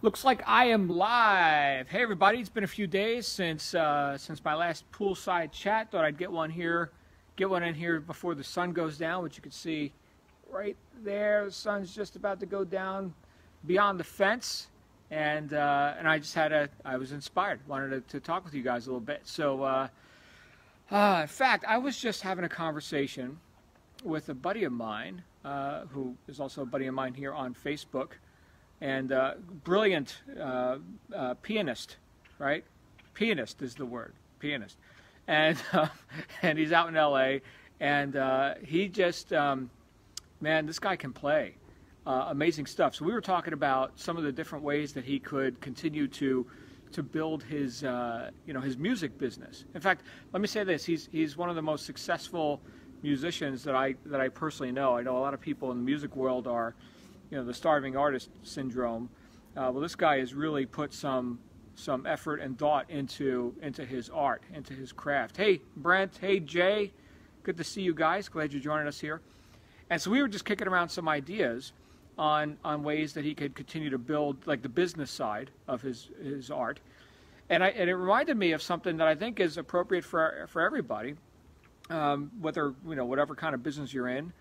Looks like I am live. Hey everybody, it's been a few days since my last poolside chat. Thought I'd get one in here before the sun goes down, which you can see right there. The sun's just about to go down beyond the fence, and I was inspired. Wanted to talk with you guys a little bit. So, in fact, I was just having a conversation with a buddy of mine who is also a buddy of mine here on Facebook. And brilliant pianist, right? Pianist is the word, pianist. And and he's out in L.A. And he just, man, this guy can play. Amazing stuff. So we were talking about some of the different ways that he could continue to build his, his music business. In fact, let me say this: he's one of the most successful musicians that I personally know. I know a lot of people in the music world are, the starving artist syndrome. Well, this guy has really put some effort and thought into his art, into his craft. Hey, Brent. Hey, Jay. Good to see you guys. Glad you're joining us here. And so we were just kicking around some ideas on ways that he could continue to build, like, the business side of his art. And it reminded me of something that I think is appropriate for everybody, whether whatever kind of business you're in.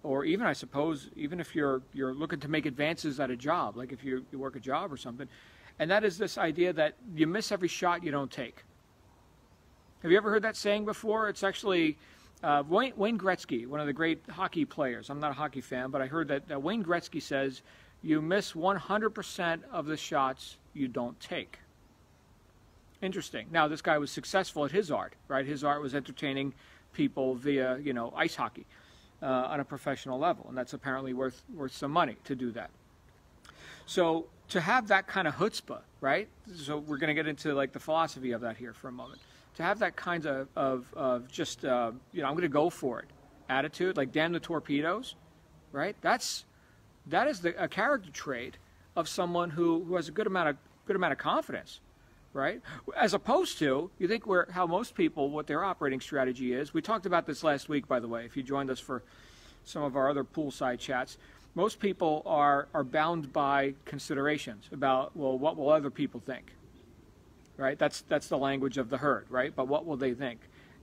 Or even, I suppose, even if you're looking to make advances at a job, like if you work a job or something, and that is this idea that you miss every shot you don't take. Have you ever heard that saying before? It's actually Wayne Gretzky, one of the great hockey players. I'm not a hockey fan, but I heard that Wayne Gretzky says, you miss 100% of the shots you don't take. Interesting. Now, this guy was successful at his art, right? His art was entertaining people via, ice hockey. On a professional level, and that's apparently worth some money to do that. So to have that kind of chutzpah, right? So we're going to get into like the philosophy of that here for a moment. To have that kind of just I'm going to go for it attitude, like damn the torpedoes, right? That is a character trait of someone who has a good amount of confidence. Right? As opposed to, you think how most people, what their operating strategy is. We talked about this last week, by the way, if you joined us for some of our other poolside chats. Most people are bound by considerations about, well, what will other people think? Right? That's the language of the herd, right? But what will they think?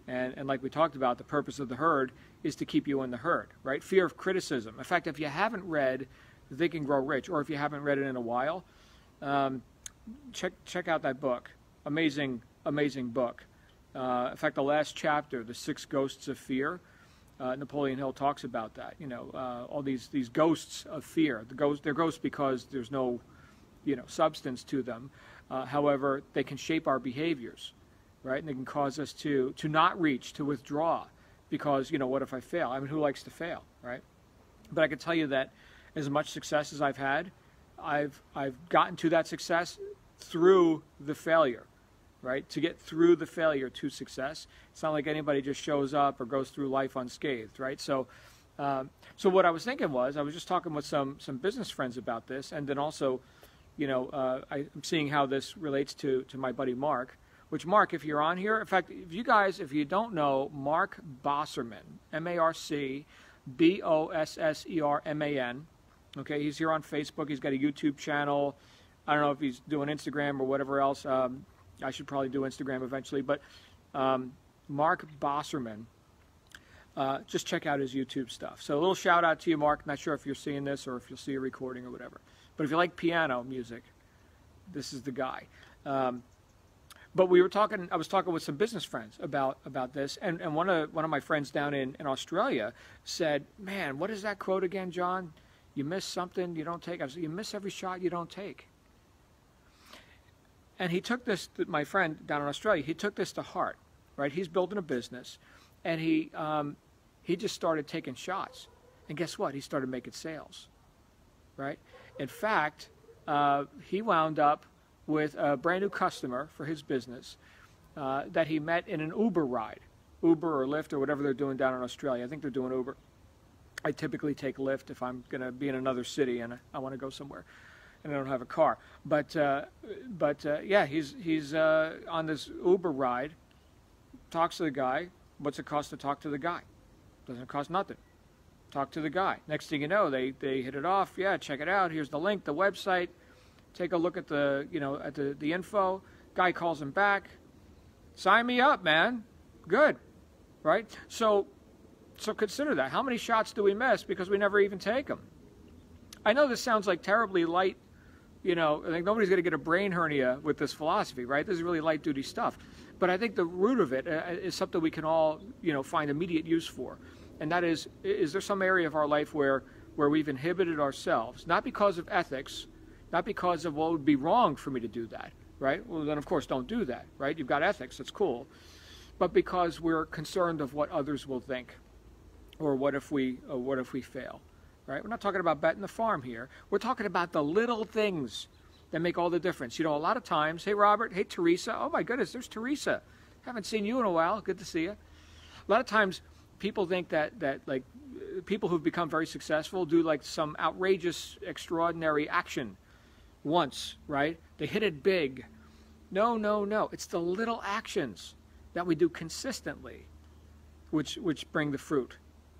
And like we talked about, the purpose of the herd is to keep you in the herd, right? Fear of criticism. In fact, if you haven't read Think and Grow Rich, or if you haven't read it in a while, check out that book. Amazing book. In fact, the last chapter, The Six Ghosts of Fear, Napoleon Hill talks about that. All these ghosts of fear. They're ghosts because there's no, substance to them. However, they can shape our behaviors, right? And they can cause us to not reach, to withdraw, because what if I fail? I mean, who likes to fail, right? But I can tell you that as much success as I've had, I've gotten to that success through the failure, right? To get through the failure to success. It's not like anybody just shows up or goes through life unscathed, right? So what I was thinking was, I was just talking with some business friends about this, and then also, I'm seeing how this relates to my buddy Mark. Which, Mark, if you're on here, in fact, if you don't know Mark Bosserman, MarcBosserman. Okay, he's here on Facebook. He's got a YouTube channel. I don't know if he's doing Instagram or whatever else. I should probably do Instagram eventually. But Mark Bosserman, just check out his YouTube stuff. So a little shout out to you, Mark. Not sure if you're seeing this or if you'll see a recording or whatever. But if you like piano music, this is the guy. But I was talking with some business friends about this, and one of my friends down in Australia said, "Man, what is that quote again, John? You miss something you don't take." I said, "You miss every shot you don't take." And he took this, my friend down in Australia, he took this to heart, right? He's building a business, and he just started taking shots. And guess what? He started making sales, right? In fact, he wound up with a brand new customer for his business that he met in an Uber ride, Uber or Lyft or whatever they're doing down in Australia. I think they're doing Uber. I typically take Lyft if I'm going to be in another city and I want to go somewhere and I don't have a car. But yeah, he's on this Uber ride, talks to the guy. What's it cost to talk to the guy? Doesn't cost nothing. Talk to the guy. Next thing you know, they hit it off. Yeah, check it out. Here's the link, the website. take a look at the, at the info. Guy calls him back. Sign me up, man. Good, right? So consider that. How many shots do we miss because we never even take them? I know this sounds like terribly light, I think nobody's going to get a brain hernia with this philosophy, right? This is really light duty stuff. But I think the root of it is something we can all, find immediate use for. And that is there some area of our life where we've inhibited ourselves, not because of ethics, not because of what would be wrong for me to do that, right? Well, then of course don't do that, right? You've got ethics, that's cool. But because we're concerned of what others will think, or what if we fail, right? We're not talking about betting the farm here. We're talking about the little things that make all the difference. A lot of times, hey Robert, hey Teresa, oh my goodness, there's Teresa. Haven't seen you in a while, good to see you. A lot of times people think that like people who've become very successful do like some outrageous, extraordinary action once, right? They hit it big. No. It's the little actions that we do consistently which bring the fruit,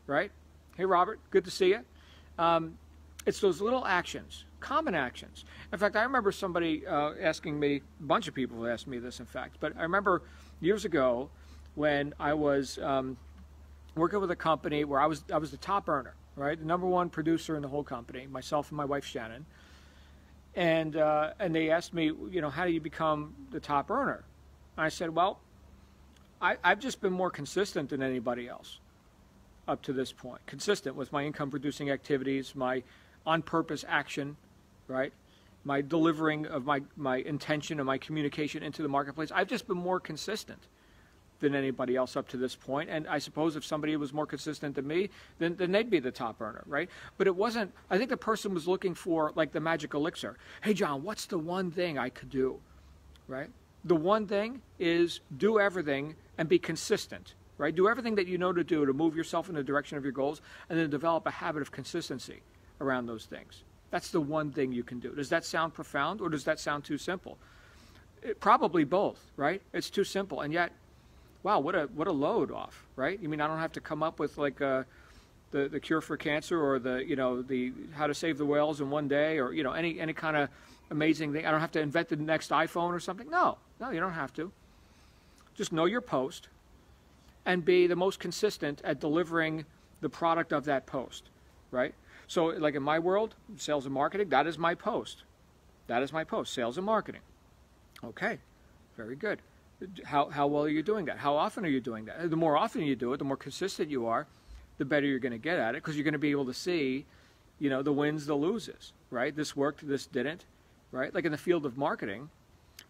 right? Hey Robert, good to see you. It's those little actions, common actions. In fact, I remember somebody asking me, a bunch of people have asked me this, in fact, but I remember years ago when I was working with a company where I was the top earner, right? The #1 producer in the whole company, myself and my wife Shannon. And they asked me, how do you become the top earner? And I said, well, I've just been more consistent than anybody else up to this point. Consistent with my income-producing activities, my on-purpose action, right? My delivering of my intention and my communication into the marketplace. I've just been more consistent than anybody else up to this point. And I suppose if somebody was more consistent than me, then they'd be the top earner, right? But it wasn't, I think the person was looking for like the magic elixir. Hey, John, what's the one thing I could do, right? The one thing is do everything and be consistent, right? Do everything that you know to do to move yourself in the direction of your goals, and then develop a habit of consistency around those things. That's the one thing you can do. Does that sound profound, or does that sound too simple? Probably both, right? It's too simple, and yet, wow, what a load off, right? You mean I don't have to come up with like the cure for cancer, or the how to save the whales in one day, or any kind of amazing thing. I don't have to invent the next iPhone or something. No, you don't have to. Just know your post and be the most consistent at delivering the product of that post, right? So like in my world, sales and marketing, that is my post. That is my post, sales and marketing. Okay, very good. How well are you doing that? How often are you doing that? The more often you do it, the more consistent you are, the better you're going to get at it, because you're going to be able to see, the wins, the loses, right? This worked, this didn't, right? Like in the field of marketing,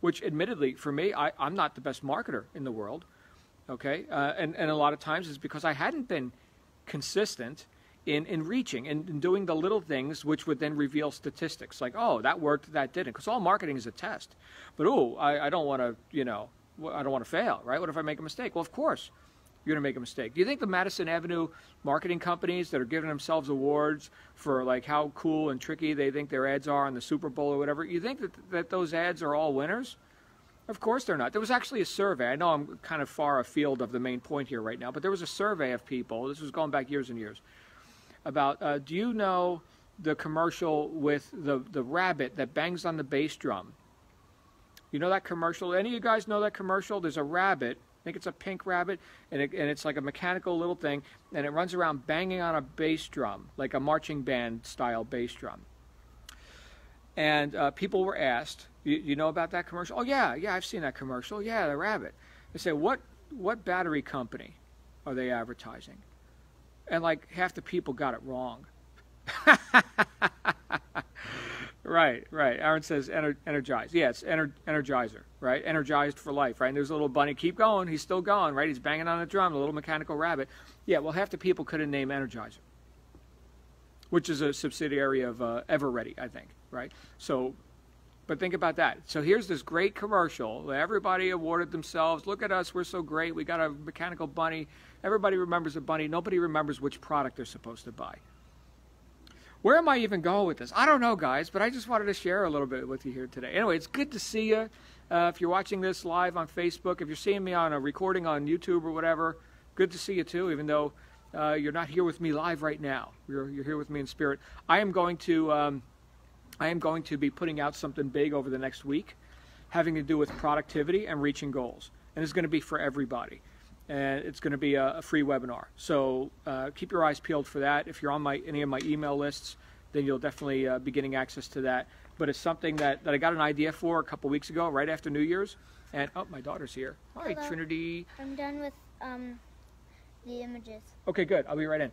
which admittedly for me, I'm not the best marketer in the world, okay? And a lot of times it's because I hadn't been consistent in reaching and in doing the little things which would then reveal statistics like, oh, that worked, that didn't, because all marketing is a test. But I don't want to, I don't want to fail, right? What if I make a mistake? Well, of course you're going to make a mistake. Do you think the Madison Avenue marketing companies that are giving themselves awards for like how cool and tricky they think their ads are on the Super Bowl or whatever, you think that those ads are all winners? Of course they're not. There was actually a survey. I know I'm kind of far afield of the main point here right now, but there was a survey of people, this was going back years and years, about do you know the commercial with the rabbit that bangs on the bass drum? You know that commercial? Any of you guys know that commercial? There's a rabbit, I think it's a pink rabbit, and it's like a mechanical little thing, and it runs around banging on a bass drum, like a marching band style bass drum. And people were asked, you know about that commercial? Oh yeah, I've seen that commercial. Yeah, the rabbit. They say, what battery company are they advertising? And like half the people got it wrong. Right. Aaron says Energize. Yeah, it's Energizer, right? Energized for life, right? And there's a little bunny. Keep going. He's still going, right? He's banging on the drum, the little mechanical rabbit. Yeah, well, half the people couldn't name Energizer, which is a subsidiary of Everready, I think, right? So, but think about that. So here's this great commercial. Everybody awarded themselves. Look at us. We're so great. We got a mechanical bunny. Everybody remembers a bunny. Nobody remembers which product they're supposed to buy. Where am I even going with this? I don't know, guys, but I just wanted to share a little bit with you here today. Anyway, it's good to see you. If you're watching this live on Facebook, if you're seeing me on a recording on YouTube or whatever, good to see you too, even though you're not here with me live right now. You're here with me in spirit. I am going to I am going to be putting out something big over the next week having to do with productivity and reaching goals. And it's going to be for everybody. And it's going to be a free webinar. So keep your eyes peeled for that. If you're on any of my email lists, then you'll definitely be getting access to that. But it's something that I got an idea for a couple weeks ago, right after New Year's. And, oh, my daughter's here. Hi, Hello. Trinity. I'm done with the images. Okay, good. I'll be right in.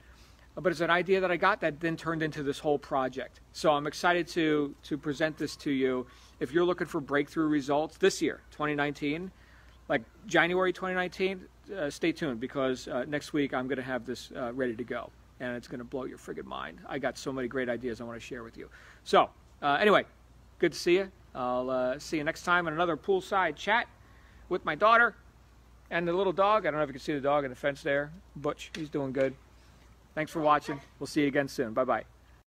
But it's an idea that I got that then turned into this whole project. So I'm excited to present this to you. If you're looking for breakthrough results this year, 2019, like January 2019, stay tuned, because next week I'm going to have this ready to go. And it's going to blow your friggin' mind. I got so many great ideas I want to share with you. So anyway, good to see you. I'll see you next time on another poolside chat with my daughter and the little dog. I don't know if you can see the dog in the fence there. Butch, he's doing good. Thanks for watching. We'll see you again soon. Bye-bye.